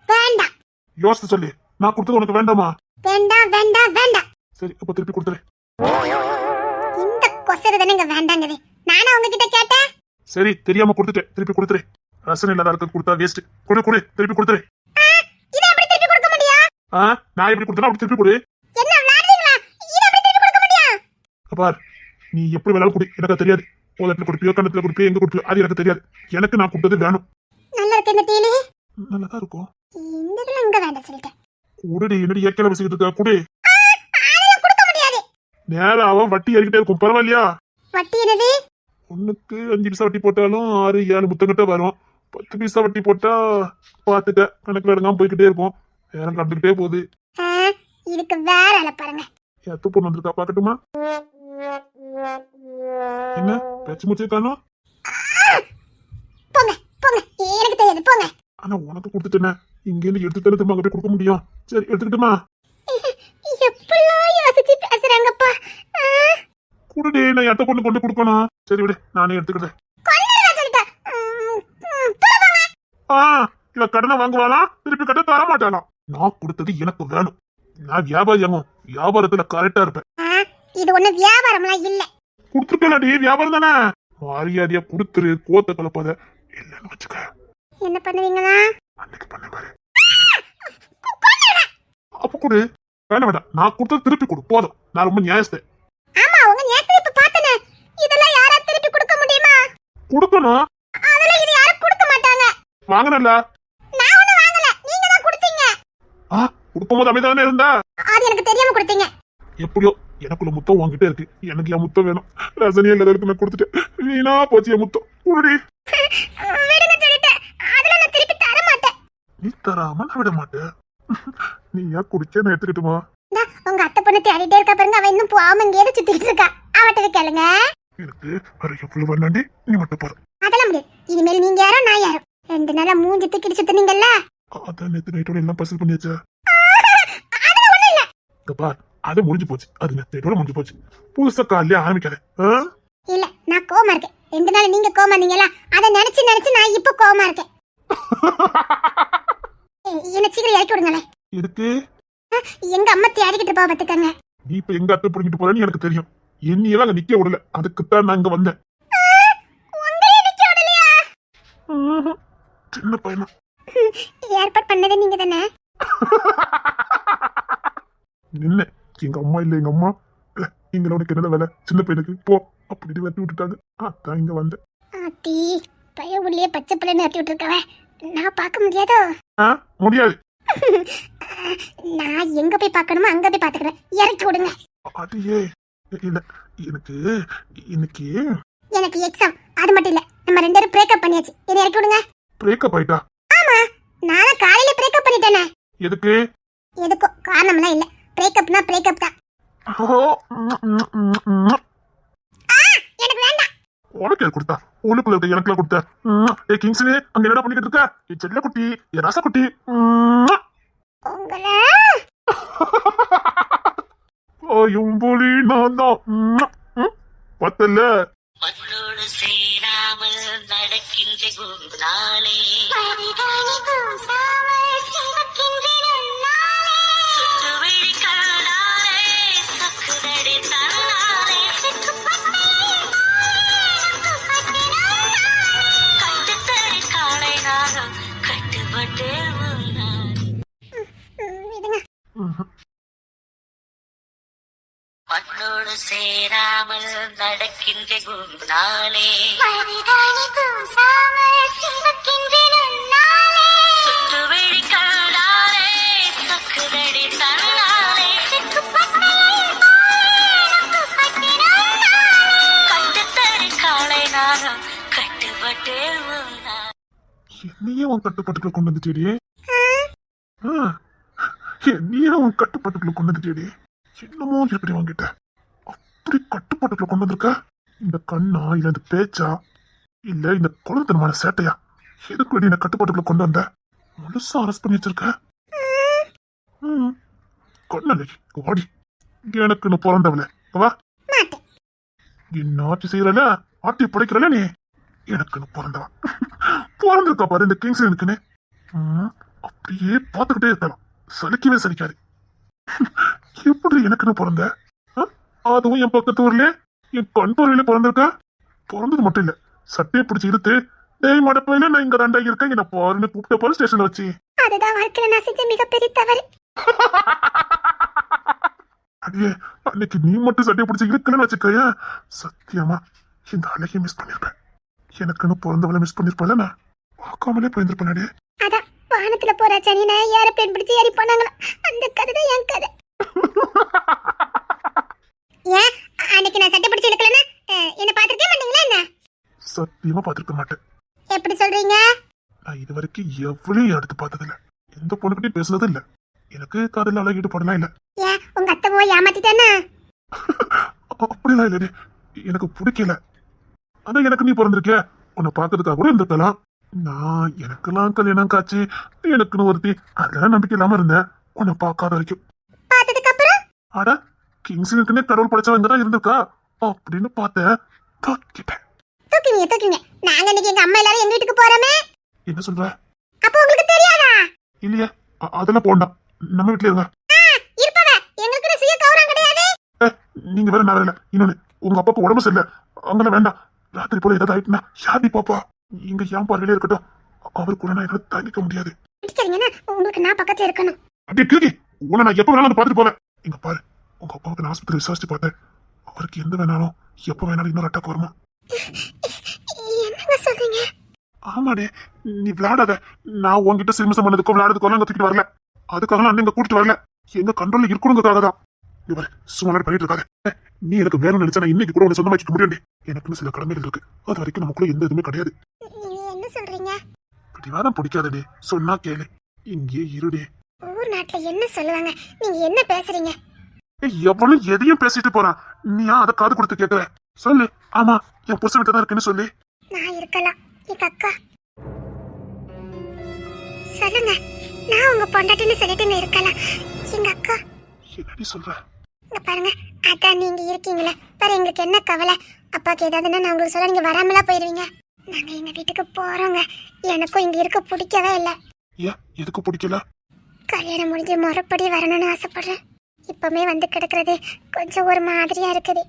S3: வேண்டாம்.
S2: யோசித்து சொல்லி, நான் கொடுத்தது உனக்கு வேண்டாமா?
S3: வேண்டாம் வேண்டாம் வேண்டாம்.
S2: சரி, அப்ப திருப்பி கொடுத்துரு.
S3: இந்த கொசரு தானே இங்க வேண்டாங்கது. நானே உங்ககிட்ட கேட்டேன்.
S2: சரி, தெரியாம கொடுத்துட்டேன், திருப்பி கொடுத்துரு. ரசனை இல்லாத இருக்க கொடுத்தா வேஸ்ட். கொடு, திருப்பி கொடுத்துரு.
S3: இத எப்படி திருப்பி கொடுக்க முடியும்?
S2: நான் எப்படி கொடுத்தனா அப்படி திருப்பி கொடு.
S3: என்ன விளையாடுறீங்களா? இத எப்படி திருப்பி கொடுக்க முடியும்?
S2: பார், நீ எப்படி வேணாலும் கொடு, எனக்கு தெரியாது. போலத்துல கொடுப்பியோ, கண்ணத்துல கொடுப்பியோ, எங்க கொடுப்பியோ, அது எனக்கு தெரியாது. எனக்கு நான் கொடுத்தது வேணும்.
S3: நல்லா இருக்கு இந்த டீலி.
S2: நல்லதா இருக்கும்.
S3: இந்த இதெல்லாம் இங்க வேண்டாம் சொல்லிட்டேன்.
S2: குடுடி, என்னடி ஏக்கல வச்சுக்கிட்டு இருக்க? குடு.
S3: அதெல்லாம் கொடுக்க முடியாது.
S2: நேரா அவன் வட்டி ஏறிக்கிட்டே இருக்கும், பரவாயில்லையா?
S3: வட்டி என்னது?
S2: ஒண்ணுக்கு 5 பைசா வட்டி போட்டாலும் 6-7 முத்தங்கிட்ட வரும். 10 பைசா வட்டி போட்டா பாத்துக்க, கணக்குல இறங்காம போய்கிட்டே இருக்கும். நேரம் கண்டுகிட்டே போகுது.
S3: இதுக்கு வேற ஆள பாருங்க.
S2: எத்து பொண்ணு வந்திருக்கா, பாக்கட்டுமா? என்ன பேச்சு மூச்சே காணோம்?
S3: போங்க போங்க, எனக்கு தெரியாது, போங்க.
S2: ஆனா உனக்கு கொடுத்துட்டேன், இங்க இருந்து எடுத்து தர திரும்ப அங்க போய் கொடுக்க முடியும். சரி, எடுத்துக்கிட்டுமா?
S3: எப்படிலாம் யோசிச்சு பேசுறாங்கப்பா.
S2: குடுடி, நான் எத்த பொண்ணு கொண்டு கொடுக்கணும். சரி விடு, நானே எடுத்துக்கிட்டேன். இவ கடனை வாங்குவாளாம், திருப்பி கட்ட தர மாட்டாளாம். நான் கொடுத்தது எனக்கு வேணும். நான் வியாபாரியாகும், வியாபாரத்துல கரெக்டா இருப்பேன்.
S3: இது ஒண்ணு வியாபாரம்லாம் இல்ல.
S2: கொடுத்துருக்கலாடி, வியாபாரம் தானே. மரியாதையா கொடுத்துரு, கோத்த கலப்பாத. இல்லன்னு வச்சுக்க.
S3: என்ன பண்ணுவீங்களா?
S2: அன்னைக்கு பண்ண பாரு. அப்ப கொடு. வேண்டாம் வேண்டாம், நான் கொடுத்தது திருப்பி கொடு போதும். நான் ரொம்ப நியாயஸ்தேன்.
S3: ஆமா உங்க நேத்து இப்ப பார்த்தனே. இதெல்லாம் யாரா திருப்பி கொடுக்க முடியுமா?
S2: கொடுக்கணும்.
S3: அதெல்லாம் இது யாரும் கொடுக்க மாட்டாங்க.
S2: வாங்கினல.
S3: நான் ஒண்ணு வாங்கல, நீங்க தான் கொடுத்தீங்க.
S2: கொடுக்கும்போது அப்படிதானே இருந்தா?
S3: அது எனக்கு தெரியாம கொடுத்தீங்க.
S2: எப்படியோ எனக்குள்ள முத்தம் வாங்கிட்டே இருக்கு. எனக்கு என் முத்தம் வேணும். ரசனியா எல்லாருக்கும் நான் கொடுத்துட்டேன். வீணா போச்சு என் முத்தம். குடி.
S3: விடுங்க சொல்லிட்டேன். அதெல்லாம் நான் திருப்பி தர மாட்டேன்.
S2: நீ தராம நான் விட மாட்டேன். நீ ஏன் குடிச்ச நான் எடுத்துக்கிட்டுமா?
S3: உங்க அத்தை பொண்ணு தேடிட்டே இருக்கா பாருங்க. அவ இன்னும் போகாம இங்கே சுத்திட்டு இருக்கா. அவட்ட கேளுங்க.
S2: எனக்கு வேற எவ்வளவு வேண்டாண்டி, நீ மட்டும் பாரு.
S3: அதெல்லாம் முடியாது. இனிமேல் நீங்க யாரோ நான் யாரோ. 2 நாளா மூஞ்சி தூக்கிட்டு சுத்துனீங்கல்ல.
S2: அதான் நேத்து நைட்டோட எல்லாம் பசல் பண்ணியாச்சா?
S3: அதெல்லாம் ஒண்ணும் இல்ல.
S2: பார், அது முடிஞ்சு போச்சு. அது நேத்தோட முடிஞ்சு போச்சு. புதுசா காலையிலே ஆரம்பிக்காத.
S3: இல்ல நான் கோவமா இருக்கேன். 2 நாள் நீங்க கோவமா இருந்தீங்களா, அதை நினைச்சு நினைச்சு நான் இப்ப கோவமா இருக்கேன். என்ன சீக்கிரம் இறக்கி விடுங்களேன்.
S2: எதுக்கு?
S3: எங்க அம்மா தேடிக்கிட்டு போக பாத்துக்கங்க.
S2: நீ இப்ப எங்க அத்தை பிடிக்கிட்டு போறேன்னு எனக்கு தெரியும். என்னையெல்லாம் அங்க நிக்க விடல. அதுக்குத்தான் நான் இங்க வந்தேன்.
S3: உங்களையே நிக்க விடலையா?
S2: சின்ன பையனா
S3: ஏற்பாடு பண்ணதே நீங்க தானே?
S2: நின்ன எங்க அம்மா இல்ல எங்க அம்மா இங்க உனக்கு என்ன வேலை? சின்ன பையனுக்கு போ அப்படின்னு வெட்டி விட்டுட்டாங்க. அதான் இங்க வந்தேன்.
S3: ஆத்தி பைய உள்ளே பச்சை பிள்ளைன்னு வெட்டி விட்டுருக்கவ நான் பார்க்க முடியாதோ?
S2: முடியாது.
S3: நான் எங்க போய் பார்க்கணுமோ அங்க போய் பாத்துக்கிறேன். இறக்கி விடுங்க.
S2: அதையே இல்ல, எனக்கு இன்னைக்கு
S3: எனக்கு எக்ஸாம். அது மட்டும் இல்ல, நம்ம 2 பேரும் பிரேக்கப் பண்ணியாச்சு. என்ன இறக்கி விடுங்க.
S2: பிரேக்கப் ஆயிட்டா?
S3: ஆமா, நான் காலையில பிரேக்கப் பண்ணிட்டேனே.
S2: எதுக்கு?
S3: எதுக்கோ காரணம்லாம் இல்ல. பிரேக்கப்னா பிரேக்கப் தான். எனக்கு வேண்டாம்.
S2: உனக்கு யார் கொடுத்தா? உனக்குள்ள இருக்க எனக்குள்ள கொடுத்த? ஏ கிங்ஸ்லி, அங்க என்ன பண்ணிக்கிட்டு இருக்க? ஏ செல்ல குட்டி, ஏ ராசா குட்டி.
S3: உங்களா
S2: ஓயும்புலி நான் தான். பத்தல.
S4: மண்ணோடு சேராமல் நடக்கின்ற குந்தாலே சுற்றுவெளி கண்டாலே சக்குதடி தன்னாலே கட்டுத்தறி காலை நாகம் கட்டுப்பட்டு மண்ணோடு சேராமல் நடக்கின்ற குந்தாலே சுற்றுவெளி கண்டாலே சக்குதடி தன்னாலே கட்டுத்தறி காலை நாகம் கட்டுப்பட்டு
S2: என்னையே உன் கட்டுப்பாட்டுக்குள்ள கொண்டு வந்துட்டேடி. என்னையே உன் கட்டுப்பாட்டுக்குள்ள கொண்டு வந்துட்டேடி. என்னமோ எப்படி வாங்கிட்ட? அப்படி கட்டுப்பாட்டுக்குள்ள கொண்டு வந்திருக்க? இந்த கண்ணா, இல்ல இந்த பேச்சா, இல்ல இந்த குழந்தைத்தனமான சேட்டையா? எதுக்கு என்ன கட்டுப்பாட்டுக்குள்ள கொண்டு வந்த? முழுசா அரெஸ்ட் பண்ணி வச்சிருக்க. கொன்னலை ஓடி. எனக்கு நான் பிறந்தவள வா. என்ன ஆட்சி செய்யறல, ஆட்டி பிடிக்கிறல நீ. எனக்கு பிறந்தவா பிறந்திருக்கா பாரு இந்த கிங்ஸ் இருக்குன்னு. அப்படியே பார்த்துக்கிட்டே இருக்கலாம். சலிக்கவே சலிக்காது. எப்படி எனக்குன்னு பிறந்த? அதுவும் என் பக்கத்து ஊர்ல என் கண் பார்வையில பிறந்திருக்க. பிறந்தது மட்டும் இல்ல, சட்டையை பிடிச்சி இழுத்து டேய் மடப்பையில நான் இங்க ரெண்டா இருக்கேன் என்ன பாருன்னு கூப்பிட்ட போல ஸ்டேஷன்ல வச்சு.
S3: அதுதான் வாழ்க்கையில நான் செஞ்ச மிகப்பெரிய தவறு.
S2: அடியே, அன்னைக்கு நீ மட்டும் சட்டையை பிடிச்சி இழுக்கலன்னு வச்சுக்கைய, சத்தியமா இந்த அழகிய மிஸ் பண்ணிருப்பேன். எனக்குன்னு பிறந்தவளை மிஸ் பண்ணிருப்பல, நான் பார்க்காமலே போயிருந்திருப்பேன்.
S3: அதான் வானத்துல போற சனினா ஏரோப்ளேன் பிடிச்சி ஏறி போனாங்களா, அந்த கதை தான் என் கதை. ஏன் அன்னைக்கு நான் சட்டை பிடிச்சி இழுக்கலன்னா என்ன பாத்துக்கவே மாட்டீங்களா என்ன?
S2: சத்தியமா பாத்துருக்க மாட்டேன்.
S3: எப்படி சொல்றீங்க?
S2: நான் இது வரைக்கும் எவ்வளவு எடுத்து பார்த்ததில்ல, எந்த பொண்ணுகிட்டயும் பேசுனது இல்ல. எனக்கு காதல அழகு ஈடுபாடுலாம் இல்ல.
S3: ஏன் உங்க அத்தை போய் ஏமாத்திட்டானா?
S2: அப்படிலாம் இல்ல, எனக்கு பிடிக்கல. ஆனா எனக்கு நீ பிறந்திருக்க, உன்னை பாக்குறதுக்காக கூட இருந்திருக்கலாம். நான் எனக்கெல்லாம் கல்யாணம் காட்சி, எனக்குன்னு ஒருத்தி, அதெல்லாம் நம்பிக்கை இல்லாம இருந்தேன் உன்னை பார்க்காத வரைக்கும்.
S3: பார்த்ததுக்கு அப்புறம்
S2: அட கிங்ஸுக்குன்னே கடவுள் படைச்சவங்க தான் இருந்திருக்கா அப்படின்னு பார்த்தேன்.
S3: தூக்குவீங்க. நாங்க இன்னைக்கு எங்க அம்மா எல்லாரும் எங்க வீட்டுக்கு போறோமே.
S2: என்ன சொல்ற?
S3: அப்ப உங்களுக்கு தெரியாதா?
S2: இல்லையா, அதெல்லாம் போண்டாம், நம்ம வீட்டுல இருங்க.
S3: இருப்பவ எங்களுக்கு சுய கௌரவம் கிடையாது.
S2: நீங்க வேற நான் வேற. இன்னொன்னு, உங்க அப்பாக்கு உடம்பு சரியில்லை, அங்கெல்லாம் வேண்டாம். ராத்திரி போல ஏதாவது ஆயிட்டுனா ஷாதி பாப்பா இங்க ஏன் பார்வையிலே இருக்கட்டும். அவர் கூட நான் என்னால தாங்கிக்க முடியாது.
S3: உங்களுக்கு நான் பக்கத்துல இருக்கணும்.
S2: அப்படியே கிழக்கி உன்னை நான் எப்ப வேணாலும் வந்து பார்த்துட்டு போவேன். இங்க பாரு, உங்க அப்பாவுக்கு நான் ஆஸ்பத்திரி விசாரிச்சு பார்த்தேன். அவருக்கு எந்த வேணாலும் எப்ப வேணாலும் இன்னொரு அட்டாக் வருமா?
S3: என்னங்க சொல்றீங்க?
S2: ஆமாடே, நீ விளையாடாத. நான் உன்கிட்ட சிறுமிசம் பண்ணதுக்கோ விளையாடுறதுக்கோ எல்லாம் தூக்கிட்டு வரல. அதுக்காக நான் இங்க கூட்டிட்டு வரல. எங்க கண்ட்ரோல்ல இருக்கணுங்கிறதுக்காக தான். இவர் சும்மா பண்ணிட்டு இருக்காரு. நீ எனக்கு வேணும்னு நினைச்சா நான் இன்னைக்கு கூட உன்னை சொந்தமாக்கிக்க முடியும். எனக்குன்னு சில கடமைகள் இருக்கு. அது வரைக்கும் நமக்குள்ள எந்த இதுவுமே கிடையாது.
S3: நீங்க என்ன சொல்றீங்க?
S2: பிடிவாதம் பிடிக்காதே, சொன்னா கேளு. இங்கே இருடே.
S3: ஊர் நாட்டுல என்ன சொல்லுவாங்க? நீங்க என்ன பேசுறீங்க?
S2: எவனும் எதையும் பேசிட்டு போறான். நீ ஏன் அதை காது கொடுத்து கேட்கற? சொல்லு. ஆமா, என் புருஷன் வீட்டுல தான் இருக்குன்னு சொல்லி.
S3: நான் இருக்கலாம். எங்க அக்கா சொல்லுங்க. நான் உங்க பொண்டாட்டின்னு சொல்லிட்டு நான் இருக்கலாம். எங்க அக்கா
S2: என்னடி சொல்ற?
S3: இங்க பாருங்க, அதான் நீங்க இருக்கீங்களே, பாரு எங்களுக்கு என்ன கவலை. அப்பாக்கு ஏதாவதுன்னா நான் உங்களுக்கு சொல்ல நீங்க வராமலா போயிருவீங்க. நாங்க எங்க வீட்டுக்கு போறோங்க. எனக்கும் இங்க இருக்க பிடிக்கவே இல்லை.
S2: ஏன் எதுக்கு பிடிக்கல?
S3: கல்யாணம் முடிஞ்சு மறுபடி வரணும்னு ஆசைப்படுறேன். இப்பவுமே வந்து கிடக்குறது கொஞ்சம் ஒரு மாதிரியா இருக்குது.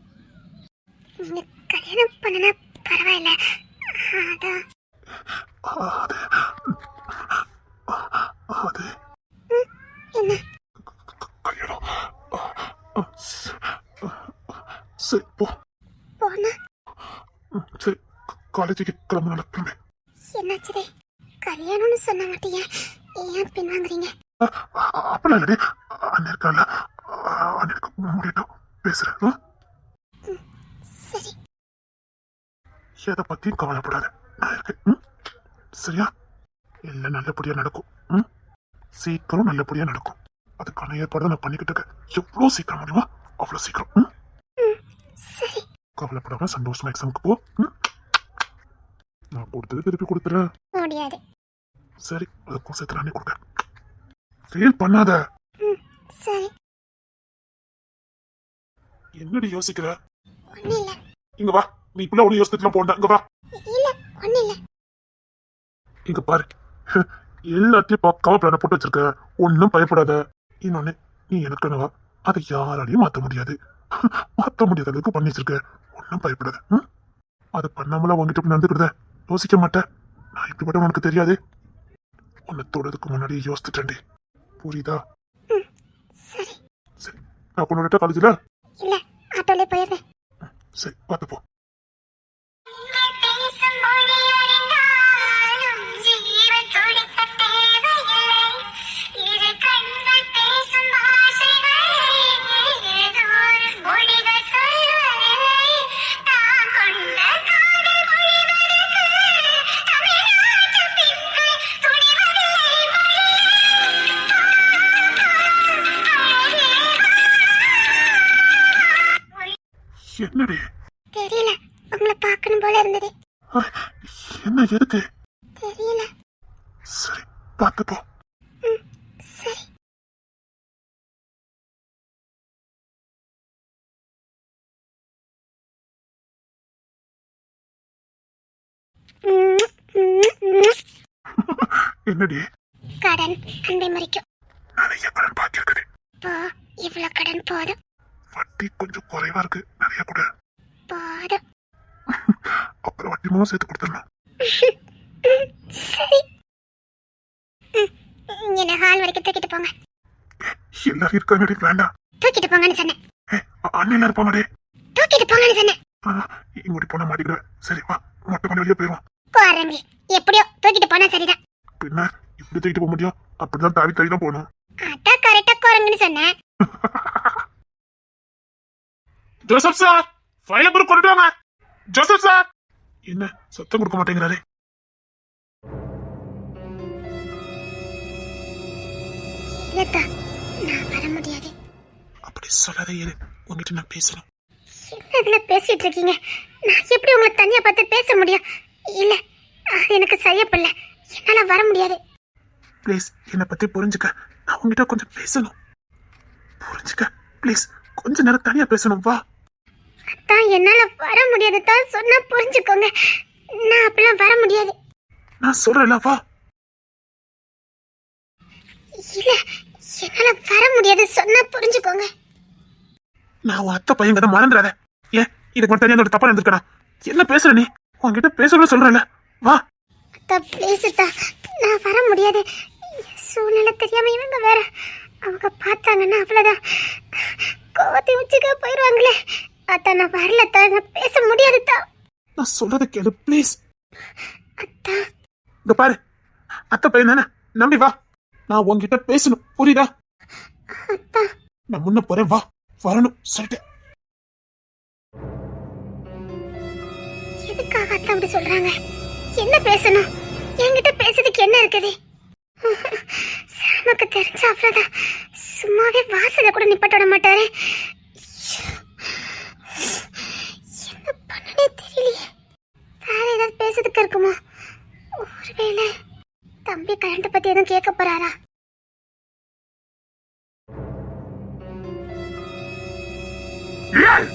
S3: நீங்க கல்யாணம் பண்ணனா பரவாயில்ல. அதான்
S2: அது
S3: என்ன
S2: கல்யாணம். சரி போ.
S3: போனா
S2: சரி, காலேஜுக்கு கிளம்பு. நடக்குமே.
S3: என்னாச்சுதே? கல்யாணம்னு சொன்ன மாட்டீங்க, ஏன் பின்வாங்குறீங்க?
S2: அப்படிலாம் இல்லடி. அண்ணன் இருக்கால, அண்ணனுக்கு முடியட்டும் பேசுறேன்.
S3: சரி.
S2: எதை பத்தியும் கவலைப்படாத, நான் இருக்கேன். சரியா? எல்லாம் நல்லபடியா நடக்கும். சீக்கிரம் நல்லபடியா நடக்கும். அதுக்கான ஏற்பாடு நான் பண்ணிக்கிட்டு இருக்கேன். எவ்வளவு சீக்கிரம் முடியுமா அவ்வளவு சீக்கிரம்.
S3: சரி.
S2: கவலைப்படாம சந்தோஷமா எக்ஸாமுக்கு போ. நான் கொடுத்தது திருப்பி கொடுத்துறேன்.
S3: முடியாது.
S2: சரி, அதுக்கும் சேர்த்து நானே கொடுக்க. ஃபீல் பண்ணாத.
S3: சரி.
S2: என்னடி யோசிக்கிற?
S3: ஒண்ணு இல்ல.
S2: இங்க வா. நீ இப்பெல்லாம் ஒண்ணு யோசிச்சுட்டுலாம் போண்டா. இங்க வா.
S3: இல்ல, ஒண்ணு இல்ல.
S2: இங்க பாரு, எல்லாத்தையும் பக்காவா பிளான போட்டு வச்சிருக்க. ஒன்னும் பயப்படாத. இன்னொன்னு, நீ எனக்குனவா, அதை யாராலையும் மாத்த முடியாது. மாத்த முடியாத அளவுக்கு பண்ணி வச்சிருக்க. ஒன்னும் பயப்படாத. அதை பண்ணாமல உங்ககிட்ட நடந்துக்கிறத யோசிக்க மாட்டேன். நான் இப்படிப்பட்ட உனக்கு தெரியாது. உன்னை தொடுறதுக்கு முன்னாடி யோசிச்சுட்டேன்டி. புரியுதா?
S3: சரி.
S2: சரி, நான் கொண்டு காலேஜ்ல
S3: இல்ல, ஆட்டோல போயிடுறேன்.
S2: சரி, பார்த்துப்போ. என்னடி?
S3: தெரியல, உங்களை பார்க்கணும் போல இருந்தது.
S2: என்ன எதுக்கு?
S3: தெரியல.
S2: சரி, பார்த்துப்போ.
S3: சரி.
S2: என்னடி?
S3: கடன் அன்பை மறிக்கும்.
S2: நிறைய கடன் பாக்கி இருக்குது.
S3: போ, இவ்வளவு கடன் போதும்.
S2: வட்டி கொஞ்சம் குறைவா இருக்கு. நிறைய கூட
S3: போதும்.
S2: அப்புறம் வட்டி மூலம் சேர்த்து கொடுத்துடணும்.
S3: சரி. என்ன ஹால் வரைக்கும் தூக்கிட்டு போங்க.
S2: எல்லாரும் இருக்காங்கடி. வேண்டாம்,
S3: தூக்கிட்டு போங்கன்னு சொன்னேன்.
S2: அண்ணன் இருப்பாங்கடி.
S3: தூக்கிட்டு போங்கன்னு சொன்னேன்.
S2: இங்கோடி போன மாட்டிக்கிறேன். சரி வா, மொட்டை பண்ணி வெளியே போயிடுவோம்.
S3: போறேங்க. எப்படியோ தூக்கிட்டு போனா சரிதான்.
S2: பின்ன இப்படி தூக்கிட்டு போக முடியும்? அப்படிதான் தாவி தாவி தான் போகணும்.
S3: அதான் கரெக்டா குரங்குன்னு சொன்னேன்.
S2: ஜோசப் சார், ஃபைல பேர் கொண்டு வாங்க. Joseph sir. என்ன சத்தம் கொடுக்க மாட்டேங்கிறாரு?
S3: இல்லத்தா, நான் வர முடியாது.
S2: அப்படி சொல்லாத. இரு, உங்ககிட்ட நான் பேசணும்.
S3: என்ன இதுல பேசிட்டு இருக்கீங்க? நான் எப்படி உங்களை தனியா பார்த்து பேச முடியும்? இல்ல, அது எனக்கு செய்யப்படல. என்னால வர முடியாது.
S2: ப்ளீஸ், என்னை பத்தி புரிஞ்சுக்க. நான் உங்ககிட்ட கொஞ்சம் பேசணும். புரிஞ்சுக்க ப்ளீஸ். கொஞ்ச நேரம் தனியா பேசணும். வா.
S3: அதான் என்னால வர முடியாது தான் சொன்னா புரிஞ்சுக்கோங்க. நான் அப்படிலாம் வர முடியாது.
S2: நான் சொல்றேன்ல, வா.
S3: இல்ல, என்னால வர முடியாது சொன்னா புரிஞ்சுக்கோங்க.
S2: நான் உன் அத்தை பையன் கதை மறந்துடாத. ஏன் இதுக்கு மட்டும் தனியா தப்பா நடந்திருக்கா? என்ன பேசுற நீ? உன்கிட்ட பேசணும்னு சொல்றேன்ல, வா.
S3: அத்தா ப்ளீஸ் அத்தா, நான் வர முடியாது. சூழ்நிலை தெரியாம இவங்க வேற. அவங்க பார்த்தாங்கன்னா அவ்வளவுதான், கோவத்தை உச்சிக்க போயிடுவாங்களே. அத்தா நான் வரல அத்தா, நான் பேச முடியாது அத்தா.
S1: நான் சொல்றத கேளு ப்ளீஸ்.
S3: அத்தா
S1: இங்க பாரு, அத்தை பையன் தானே, நம்பி வா. நான் உன்கிட்ட பேசணும், புரியுதா?
S3: அத்தா
S1: நான் முன்ன போறேன், வா. வரணும் சொல்லிட்டேன்.
S3: எதுக்காக அத்தா அப்படி சொல்றாங்க? என்ன பேசணும்? என்கிட்ட பேசுறதுக்கு என்ன இருக்குது? சாமுக்கு தெரிஞ்ச அவ்வளவுதான், சும்மாவே வாசல கூட நிப்பட்ட விட மாட்டாரு. என்ன பண்ணனே தெரியலையே. வேற ஏதாவது பேசுறதுக்கு இருக்குமோ? ஒருவேளை தம்பி கரண்ட் பத்தி எதுவும் கேட்க போறாரா?
S2: ஏய்!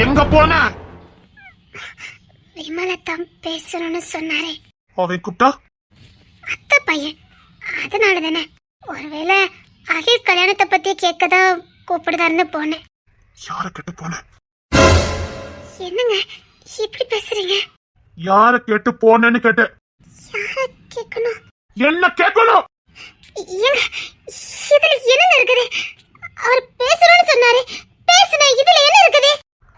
S2: எங்க போன?
S3: விமலத்தான் பேசணும்னு சொன்னாரே,
S1: அவன் கூப்பிட்டா
S3: அத்தை பையன், அதனால தானே. ஒருவேளை அகில் கல்யாணத்தை பத்தி கேட்கதான் கூப்பிடுதாருன்னு போனேன்.
S1: யார கேட்டு போன?
S3: என்னங்க இப்படி பேசுறீங்க?
S1: யார கேட்டு போனேன்னு கேட்டேன்.
S3: யார கேட்கணும்?
S1: என்ன கேட்கணும்?
S3: ஏங்க இதுல என்னங்க இருக்குது? அவர் பேசணும்னு சொன்னாரு, பேசுன இதுல என்ன இருக்குது?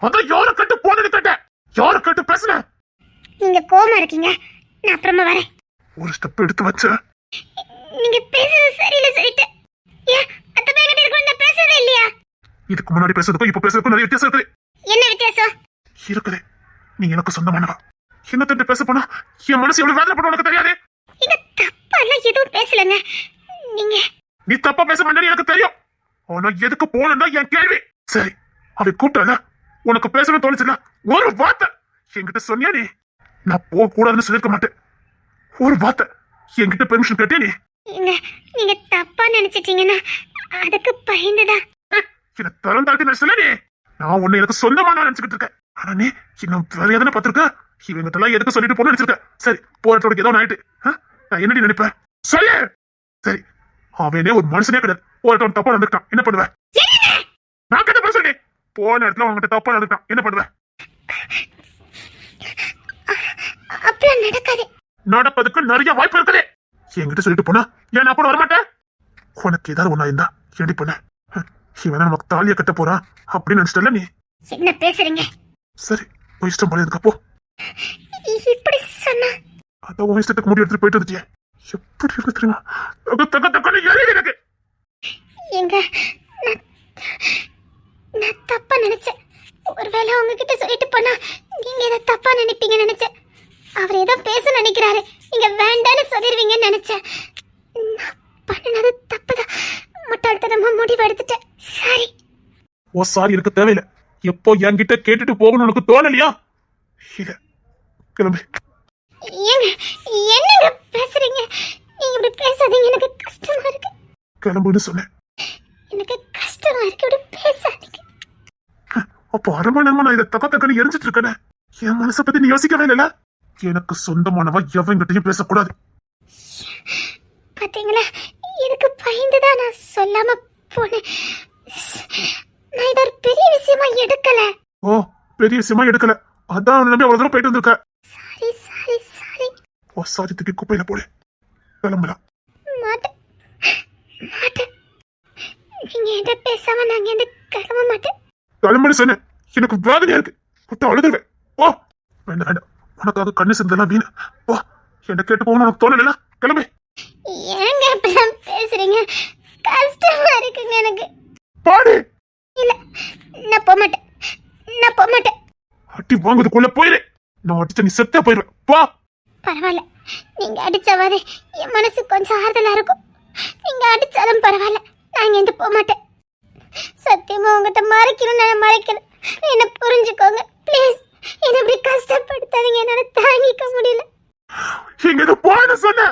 S1: அதான் யார கேட்டு போனேன்னு கேட்டேன். யார கேட்டு பேசுன?
S3: நீங்க கோவமா இருக்கீங்க, நான் அப்புறமா வரேன்.
S1: ஒரு ஸ்டெப் எடுத்து வச்ச.
S3: நீங்க பேசுறது சரியில்லை சொல்லிட்டு. ஏன் அத்தை பையன் கிட்ட இருக்க நான் பேசவே இல்லையா?
S1: இதுக்கு முன்னாடி பேசுறதுக்கும் இப்ப பேசுறதுக்கும் நிறைய வித்தியாசம் இருக்குது.
S3: என்ன வித்தியாசம்
S1: இருக்குது. நீ எனக்கு சொந்தமானவா. என்ன தட்டு பேச போனா என் மனசு எவ்வளவு வேதனைப்படும் உனக்கு தெரியாது.
S3: நீங்க தப்பா எல்லாம் எதுவும் பேசலங்க. நீங்க
S1: நீ தப்பா பேச மாட்டேன்னு எனக்கு தெரியும். ஆனா எதுக்கு போனா என் கேள்வி. சரி, அவ கூப்பிட்டல, உனக்கு பேசணும்னு தோணுச்சுல, ஒரு வார்த்தை என்கிட்ட சொன்னியா? நீ நான் போக கூடாதுன்னு சொல்லிருக்க மாட்டேன். ஒரு வார்த்தை என்கிட்ட பெர்மிஷன் கேட்டே நீ.
S3: நீங்க தப்பா நினைச்சிட்டீங்கன்னா அதுக்கு பயந்துதான்.
S1: என்ன தரம் தாழ்த்தி நினைச்சல நீ. நான் உன்னை எனக்கு சொந்தமான நினைச்சுக்கிட்டு இருக்கேன். ஆனா நீ இன்னும் வேற எதனா பார்த்திருக்க. இவங்கிட்ட எல்லாம் எதுக்கு சொல்லிட்டு போன நினைச்சிருக்க. சரி, போராட்டோட ஏதோ ஆயிட்டு நான் என்னடி நினைப்பேன் சொல்லு. சரி, அவனே ஒரு மனுஷனே கிடையாது. போராட்டம் தப்பா நடந்துட்டான், என்ன பண்ணுவேன்? நான் கிட்ட பேச சொல்லி போன இடத்துல உங்ககிட்ட தப்பா நடந்துட்டான், என்ன பண்ணுவேன்?
S3: அப்படிலாம் நடக்காது.
S1: நடப்பதுக்கு நிறைய வாய்ப்பு இருக்குது. என்கிட்ட சொல்லிட்டு போனா ஏன் நான் கூட வரமாட்டேன்? உனக்கு ஏதாவது ஒண்ணா இருந்தா எப்படி பண்ண? இவன் நமக்கு தாலியை கட்ட போறான் அப்படின்னு நினைச்சிட்டல நீ.
S3: என்ன பேசுறீங்க?
S1: சரி, உன் இஷ்டம் போல இருக்கப்போ.
S3: இப்படி சொன்னா
S1: அதான் உன் இஷ்டத்துக்கு முடி எடுத்துட்டு போயிட்டு வந்துட்டியே. எப்படி இருக்கு தெரியுமா? தக்க தக்கன்னு எரியுது எனக்கு.
S3: எங்க நான் தப்பா நினைச்சேன். ஒருவேளை உங்ககிட்ட சொல்லிட்டு போனா நீங்க இதை தப்பா நினைப்பீங்க நினைச்சேன். அவர் ஏதோ பேச நினைக்கிறாரு, நீங்க வேண்டான்னு சொல்லிடுவீங்கன்னு நினைச்சேன். நான் பண்ணினது தப்புதான். முட்டாள்தனமா முடிவு எடுத்துட்டேன். சாரி.
S1: ஓ சாரி எனக்கு தேவையில்லை. எப்போ என்கிட்ட கேட்டுட்டு போகணும்னு உனக்கு தோணலையா? இல்ல, கிளம்பு.
S3: ஏங்க என்னங்க பேசுறீங்க? நீங்க இப்படி பேசாதீங்க, எனக்கு கஷ்டமா இருக்கு.
S1: கிளம்புன்னு சொன்னேன்.
S3: எனக்கு கஷ்டமா இருக்கு, இப்படி பேசாதீங்க.
S1: அப்போ அரை மணி நேரமா நான் இதை தக்கன்னு எரிஞ்சிட்டு இருக்கேன். என் மனசை பத்தி நீ யோசிக்கவே இல்லைல்ல. எனக்கு சொந்தமானவா எவங்கிட்டையும் பேசக்கூடாது.
S3: பாத்தீங்களா, இதுக்கு பயந்துதான் நான் சொல்லாம போனேன். நான் இதை ஒரு பெரிய விஷயமா எடுக்கல.
S1: ஓ, பெரிய விஷயமா எடுக்கல. அதான் அவனை நம்பி அவ்வளவு தூரம் போயிட்டு வந்திருக்க.
S3: Sorry sorry sorry.
S1: Oh sorry, தூக்கி குப்பையில போடு. கிளம்பலாம்.
S3: மாட்டேன் மாட்டேன். நீங்க என்கிட்ட பேசாம நாங்க எந்த கிளம்ப மாட்டேன்.
S1: கிளம்புன்னு சொன்னேன். எனக்கு வேதனையா இருக்கு. விட்டு அழுதுருவேன். ஓ வேண்டாம் வேண்டாம், உனக்காக கண்ணு சிந்தெல்லாம் வீணு. ஓ, என்ன கேட்டு போகணும் உனக்கு தோணல. கிளம்பு.
S3: ஏங்க இப்பெல்லாம் பேசுறீங்க? கஷ்டமா இருக்குங்க எனக்கு.
S1: பாடு.
S3: இல்ல, நான் போக மாட்டேன். நான் போக மாட்டேன்.
S1: அட்டி வாங்குறதுக்குள்ள போயிரு. நான் அடிச்ச நீ செத்தே போயிருவேன். போ.
S3: பரவாயில்ல, நீங்க அடிச்சவாதே என் மனசு கொஞ்சம் ஆறுதலா இருக்கும். நீங்க அடிச்சாலும் பரவாயில்ல, நான் இங்க போக மாட்டேன். சத்தியமா உங்ககிட்ட மறைக்கணும்னு நான் மறைக்கிறேன். என்ன புரிஞ்சுக்கோங்க ப்ளீஸ். என்ன இப்படி கஷ்டப்படுத்தாதீங்க, என்னால தாங்கிக்க முடியல.
S1: இங்க இது போன்னு சொன்ன.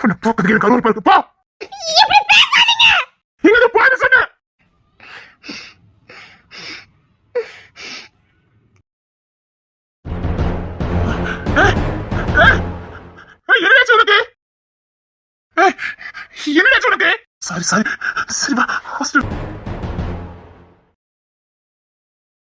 S1: உன்னை போக்குறதுக்கு எனக்கு அருவருப்பா இருக்கு. போ.
S3: இப்படி பேசாதீங்க.
S1: இங்க இது போன்னு சொன்ன. என்னடா உனக்கு? என்னடா உனக்கு? சாரி சாரி, சரி வா ஹாஸ்பிட்டல்.